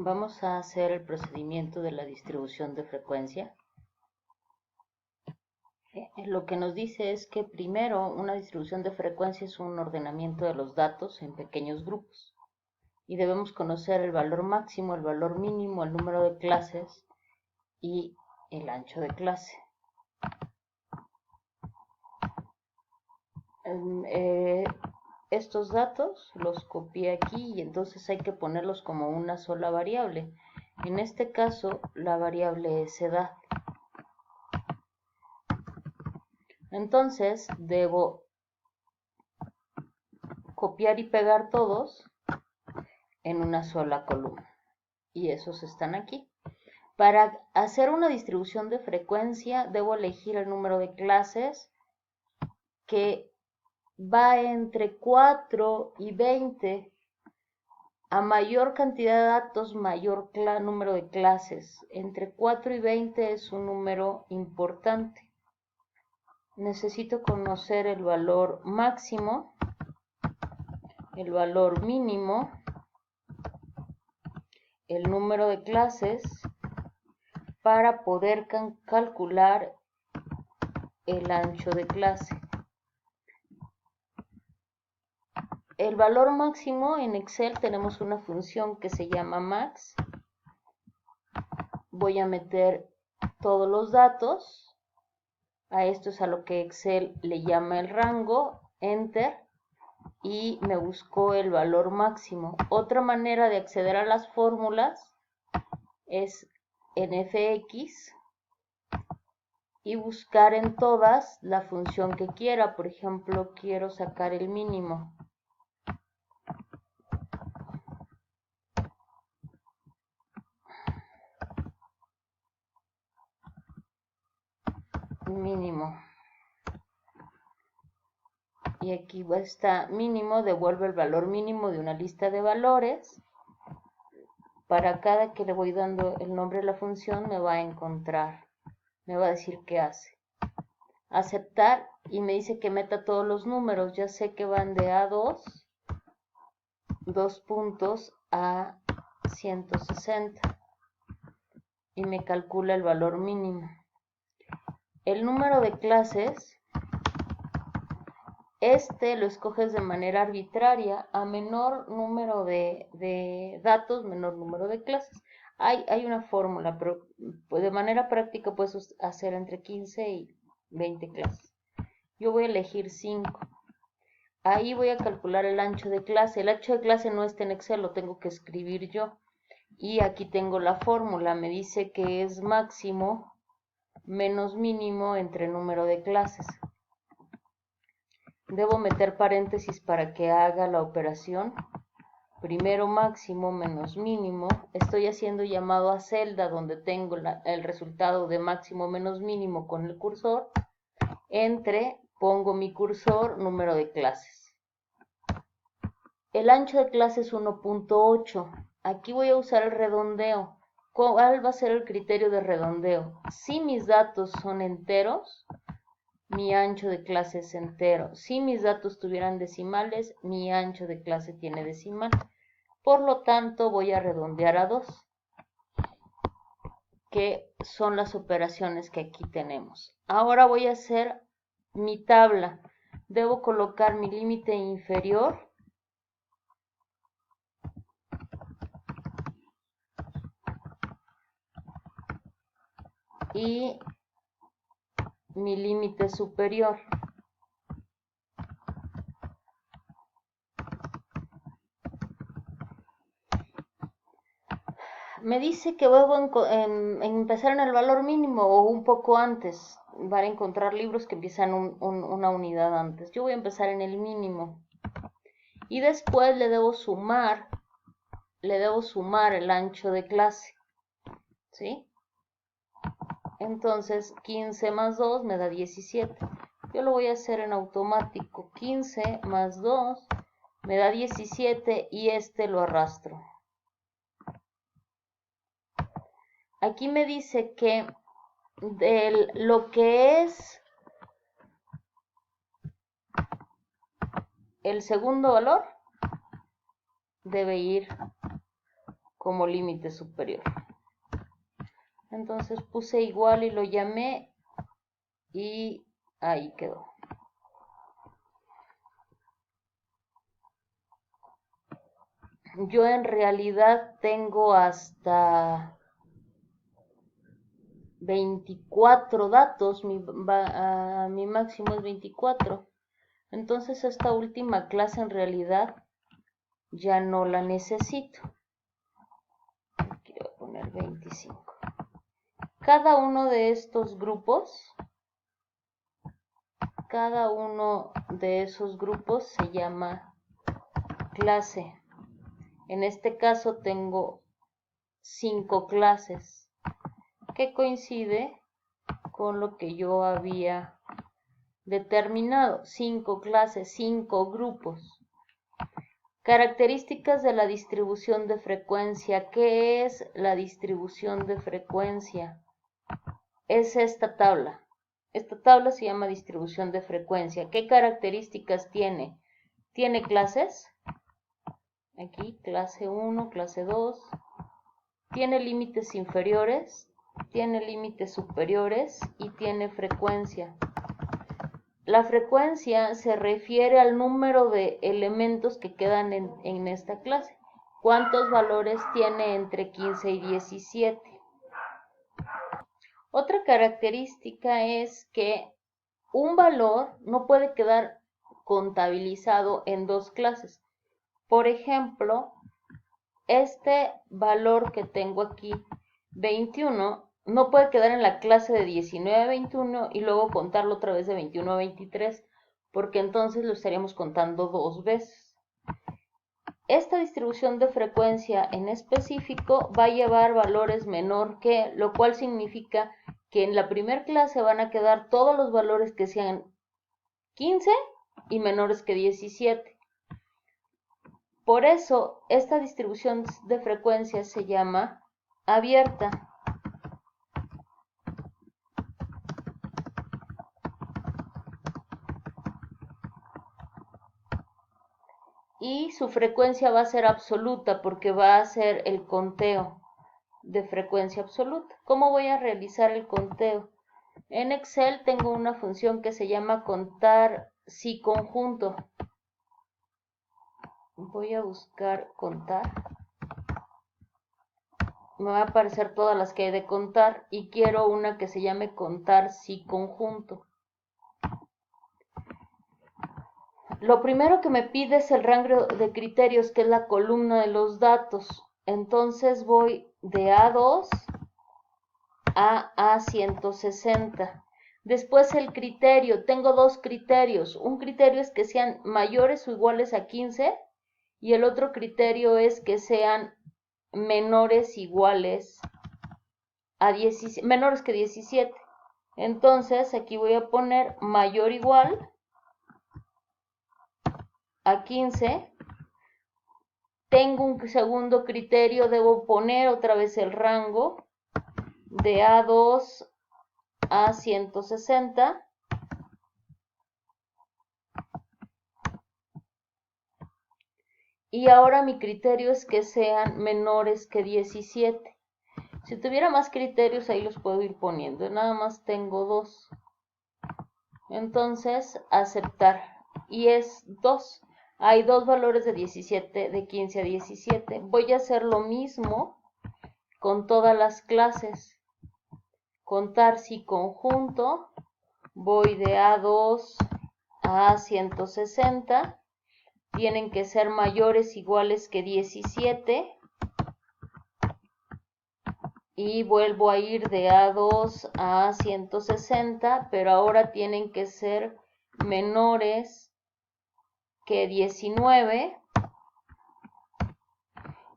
Vamos a hacer el procedimiento de la distribución de frecuencia. Lo que nos dice es que primero una distribución de frecuencia es un ordenamiento de los datos en pequeños grupos y debemos conocer el valor máximo, el valor mínimo, el número de clases y el ancho de clase. Estos datos los copié aquí y entonces hay que ponerlos como una sola variable. En este caso la variable es edad. Entonces debo copiar y pegar todos en una sola columna. Y esos están aquí. Para hacer una distribución de frecuencia debo elegir el número de clases que va entre 4 y 20. A mayor cantidad de datos, mayor número de clases. Entre 4 y 20 es un número importante. Necesito conocer el valor máximo, el valor mínimo, el número de clases para poder calcular el ancho de clase. El valor máximo en Excel tenemos una función que se llama max. Voy a meter todos los datos. A esto es a lo que Excel le llama el rango, enter, y me buscó el valor máximo. Otra manera de acceder a las fórmulas es en fx y buscar en todas la función que quiera. Por ejemplo, quiero sacar el mínimo. Mínimo. Y aquí está mínimo, devuelve el valor mínimo de una lista de valores. Para cada que le voy dando el nombre de la función me va a encontrar, me va a decir qué hace. Aceptar y me dice que meta todos los números. Ya sé que van de A2, 2 puntos a 160 y me calcula el valor mínimo. El número de clases, lo escoges de manera arbitraria. A menor número de datos, menor número de clases. Hay una fórmula, pero de manera práctica puedes hacer entre 15 y 20 clases. Yo voy a elegir 5. Ahí voy a calcular el ancho de clase. El ancho de clase no está en Excel, lo tengo que escribir yo. Y aquí tengo la fórmula. Me dice que es máximo menos mínimo entre número de clases. Debo meter paréntesis para que haga la operación. Primero máximo menos mínimo. Estoy haciendo llamado a celda donde tengo el resultado de máximo menos mínimo con el cursor. Entre, pongo mi cursor, número de clases. El ancho de clase es 1.8. Aquí voy a usar el redondeo. ¿Cuál va a ser el criterio de redondeo? Si mis datos son enteros, mi ancho de clase es entero. Si mis datos tuvieran decimales, mi ancho de clase tiene decimal. Por lo tanto, voy a redondear a 2, que son las operaciones que aquí tenemos. Ahora voy a hacer mi tabla. Debo colocar mi límite inferior y mi límite superior. Me dice que debo empezar en el valor mínimo o un poco antes. Van a encontrar libros que empiezan una unidad antes. Yo voy a empezar en el mínimo. Y después le debo sumar el ancho de clase. ¿Sí? Entonces 15 más 2 me da 17. Yo lo voy a hacer en automático. 15 más 2 me da 17 y lo arrastro. Aquí me dice que lo que es el segundo valor debe ir como límite superior. Entonces puse igual y lo llamé y ahí quedó. Yo en realidad tengo hasta 24 datos, mi máximo es 24. Entonces esta última clase en realidad ya no la necesito. Aquí voy a poner 25. Cada uno de estos grupos, cada uno de esos grupos se llama clase. En este caso tengo 5 clases, que coincide con lo que yo había determinado. 5 clases, 5 grupos. Características de la distribución de frecuencia. ¿Qué es la distribución de frecuencia? Es esta tabla. Esta tabla se llama distribución de frecuencia. ¿Qué características tiene? Tiene clases. Aquí, clase 1, clase 2. Tiene límites inferiores, tiene límites superiores y tiene frecuencia. La frecuencia se refiere al número de elementos que quedan en esta clase. ¿Cuántos valores tiene entre 15 y 17? Otra característica es que un valor no puede quedar contabilizado en 2 clases. Por ejemplo, este valor que tengo aquí, 21, no puede quedar en la clase de 19 a 21 y luego contarlo otra vez de 21 a 23, porque entonces lo estaríamos contando 2 veces. Esta distribución de frecuencia en específico va a llevar valores menor que, lo cual significa que en la primera clase van a quedar todos los valores que sean 15 y menores que 17. Por eso, esta distribución de frecuencia se llama abierta. Y su frecuencia va a ser absoluta porque va a ser el conteo de frecuencia absoluta. ¿Cómo voy a realizar el conteo? En Excel tengo una función que se llama contar si conjunto. Voy a buscar contar. Me va a aparecer todas las que hay de contar y quiero una que se llame contar si conjunto. Lo primero que me pide es el rango de criterios, que es la columna de los datos. Entonces voy de A2 a A160. Después el criterio. Tengo 2 criterios. Un criterio es que sean mayores o iguales a 15 y el otro criterio es que sean menores iguales a 17, menores que 17. Entonces aquí voy a poner mayor o igual a 15. Tengo un segundo criterio, debo poner otra vez el rango de A2 a 160. Y ahora mi criterio es que sean menores que 17. Si tuviera más criterios ahí los puedo ir poniendo, nada más tengo 2. Entonces, aceptar. Y es 2. Hay 2 valores de 17, de 15 a 17. Voy a hacer lo mismo con todas las clases. Contar si conjunto. Voy de A2 a 160. Tienen que ser mayores o iguales que 17. Y vuelvo a ir de A2 a 160, pero ahora tienen que ser menores que 19.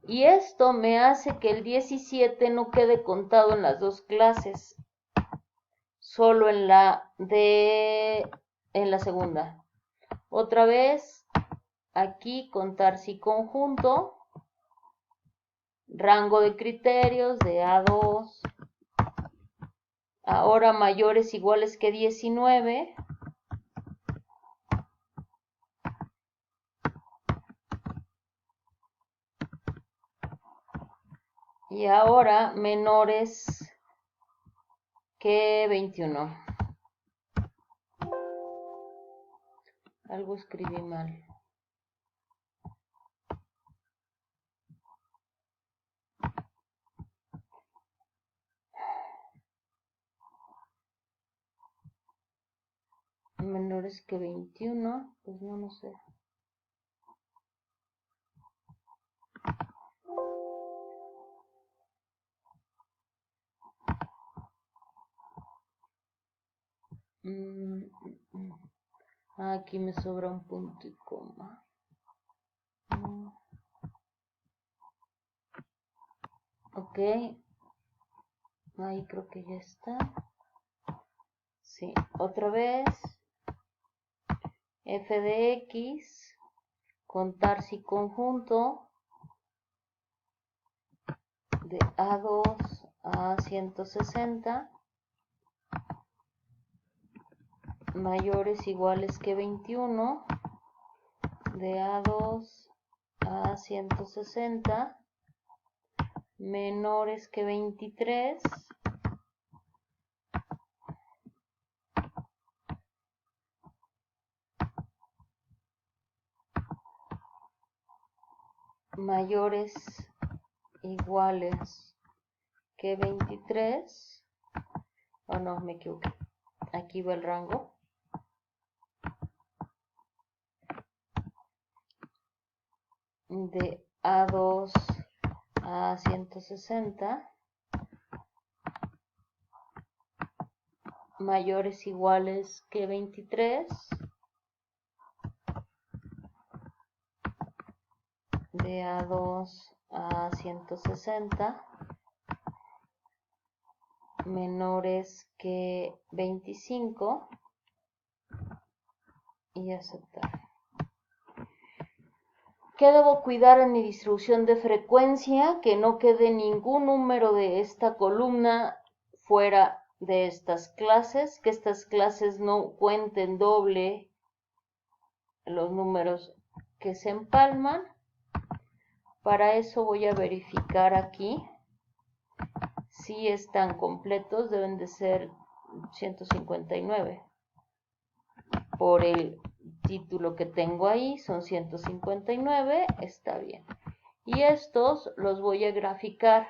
Y esto me hace que el 17 no quede contado en las 2 clases, solo en la segunda. Otra vez, aquí contar si conjunto, rango de criterios de A2, ahora mayores iguales que 19. Y ahora menores que 21. Algo escribí mal. Menores que 21, pues no sé. Aquí me sobra un punto y coma. Ok. Ahí creo que ya está. Sí, otra vez. F de X. Contar si conjunto de A2 a 160 mayores iguales que 21 de A2 a 160 menores que 23 mayores iguales que 23. Oh no, me equivoqué. Aquí va el rango. De A2 a 160 mayores iguales que 23 de A2 a 160 menores que 25 y aceptar. ¿Qué debo cuidar en mi distribución de frecuencia? Que no quede ningún número de esta columna fuera de estas clases, que estas clases no cuenten doble los números que se empalman. Para eso voy a verificar aquí si están completos, deben de ser 159. Por el título que tengo ahí son 159, está bien. Y estos los voy a graficar.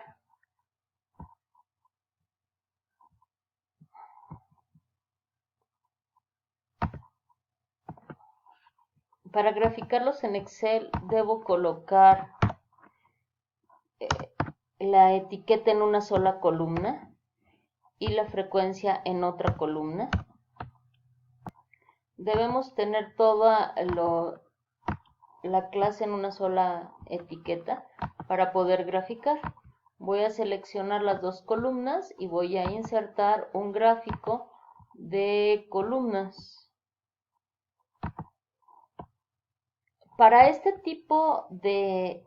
Para graficarlos en Excel debo colocar la etiqueta en una sola columna y la frecuencia en otra columna. Debemos tener toda la clase en una sola etiqueta para poder graficar. Voy a seleccionar las dos columnas y voy a insertar un gráfico de columnas. Para este tipo de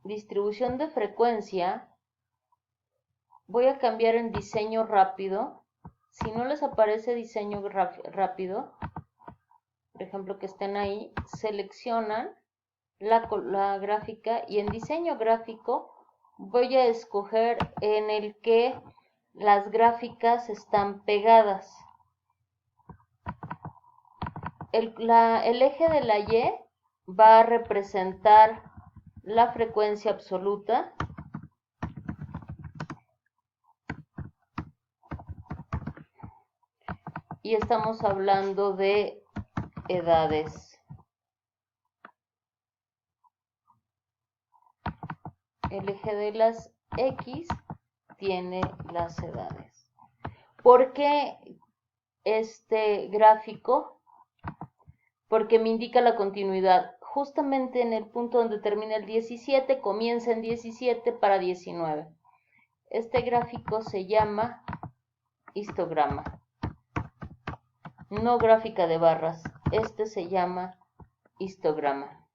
distribución de frecuencia voy a cambiar en diseño rápido. Si no les aparece diseño rápido, por ejemplo que estén ahí, seleccionan la gráfica y en diseño gráfico voy a escoger en el que las gráficas están pegadas. El eje de la Y va a representar la frecuencia absoluta y estamos hablando de edades. El eje de las X tiene las edades. ¿Por qué este gráfico? Porque me indica la continuidad. Justamente en el punto donde termina el 17, comienza en 17 para 19. Este gráfico se llama histograma. No gráfica de barras, este se llama histograma.